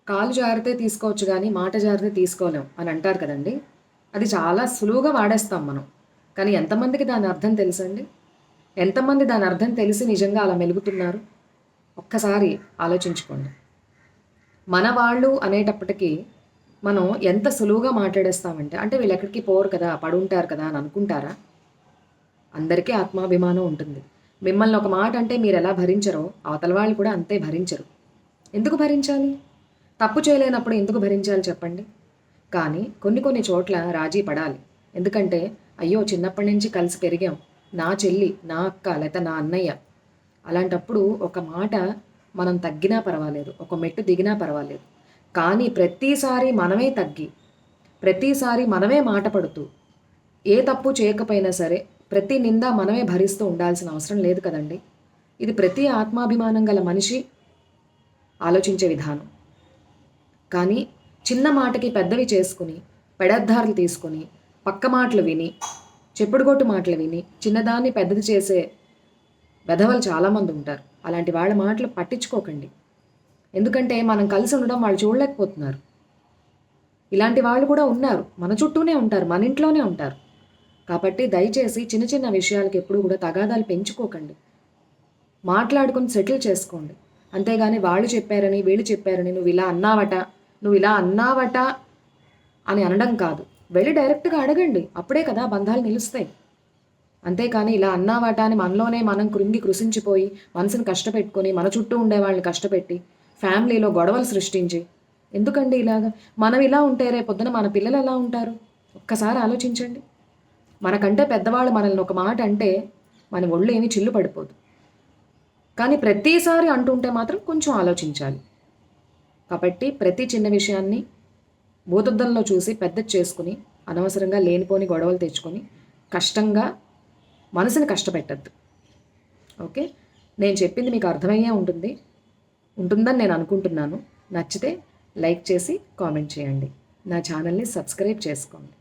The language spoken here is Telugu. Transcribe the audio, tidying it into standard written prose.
కాలు జారితే తీసుకోవచ్చు గానీ, మాట జారితే తీసుకోలేం అని అంటారు కదండీ! అది చాలా సులువుగా వాడేస్తాం మనం. కానీ ఎంతమందికి దాని అర్థం తెలుసండి? ఎంతమంది దాని అర్థం తెలిసి నిజంగా అలా మెలుగుతున్నారు? ఒక్కసారి ఆలోచించుకోండి. మన వాళ్ళు అనేటప్పటికి మనం ఎంత సులువుగా మాట్లాడేస్తామంటే, అంటే వీళ్ళెక్కడికి పోరు కదా! పడుంటారు కదా! అని అనుకుంటారా? అందరికీ ఆత్మాభిమానం ఉంటుంది. మిమ్మల్ని ఒక మాట అంటే మీరెలా భరించరో, అవతల వాళ్ళు కూడా అంతే భరించరు. ఎందుకు భరించాలి? తప్పు చేయలేనప్పుడు ఎందుకు భరించాలి చెప్పండి? కానీ కొన్ని కొన్ని చోట్ల రాజీ పడాలి. ఎందుకంటే, అయ్యో! చిన్నప్పటి నుంచి కలిసి పెరిగాం. నా చెల్లి, నా అక్క లేతే నా అన్నయ్య. అలాంటప్పుడు ఒక మాట మనం తగ్గినా పర్వాలేదు. ఒక మెట్టు దిగినా పర్వాలేదు. కానీ ప్రతిసారి మనమే తగ్గి, ప్రతిసారి మనమే మాట పడుతూ, ఏ తప్పు చేయకపోయినా సరే, ప్రతి నింద మనమే భరిస్తూ ఉండాల్సిన అవసరం లేదు కదండీ! ఇది ప్రతి ఆత్మాభిమానం గల మనిషి ఆలోచించే విధానం. కానీ చిన్న మాటకి పెద్దవి చేసుకుని, పెడర్థాలు తీసుకొని, పక్క మాటలు విని, చెప్పుడుగొట్టు మాటలు విని, చిన్నదాన్ని పెద్దది చేసే వెధవలు చాలామంది ఉంటారు. అలాంటి వాళ్ళ మాటలు పట్టించుకోకండి. ఎందుకంటే మనం కలిసి ఉండడం వాళ్ళు చూడలేకపోతున్నారు. ఇలాంటి వాళ్ళు కూడా ఉన్నారు. మన చుట్టూనే ఉంటారు. మన ఇంట్లోనే ఉంటారు. కాబట్టి దయచేసి చిన్న చిన్న విషయాలకి ఎప్పుడూ కూడా తగాదాలు పెంచుకోకండి. మాట్లాడుకొని సెటిల్ చేసుకోండి. అంతేగాని వాళ్ళు చెప్పారని, వీళ్ళు చెప్పారని, నువ్విలా అన్నావట, నువ్విలా అన్నావట అని అనడం కాదు. వెళ్ళి డైరెక్ట్‌గా అడగండి. అప్పుడే కదా బంధాలు నిలుస్తాయి. అంతేకాని ఇలా అన్నావట అని మనలోనే మనం కృంగి కృశించిపోయి, మనసుని కష్టపెట్టుకొని, మన చుట్టూ ఉండేవాళ్ళని కష్టపెట్టి, ఫ్యామిలీలో గొడవలు సృష్టించి, ఎందుకండి ఇలాగా? మనం ఇలా ఉంటే రేపొద్దున మన పిల్లలు ఎలా ఉంటారు? ఒక్కసారి ఆలోచించండి. మనకంటే పెద్దవాళ్ళు మనల్ని ఒక మాట అంటే, మన ఒళ్ళు ఏమి చిల్లు పడిపోదు. కానీ ప్రతిసారి అంటుంటే మాత్రం కొంచెం ఆలోచించాలి. కాబట్టి ప్రతి చిన్న విషయాన్ని భూతద్దంలో చూసి పెద్దది చేసుకొని, అనవసరంగా లేనిపోని గొడవలు తెచ్చుకొని, కష్టంగా మనసుని కష్టపెట్టద్దు. ఓకే. నేను చెప్పింది మీకు అర్థమయ్యే ఉంటుందని నేను అనుకుంటున్నాను. నచ్చితే లైక్ చేసి కామెంట్ చేయండి. నా ఛానల్ని సబ్స్క్రైబ్ చేసుకోండి.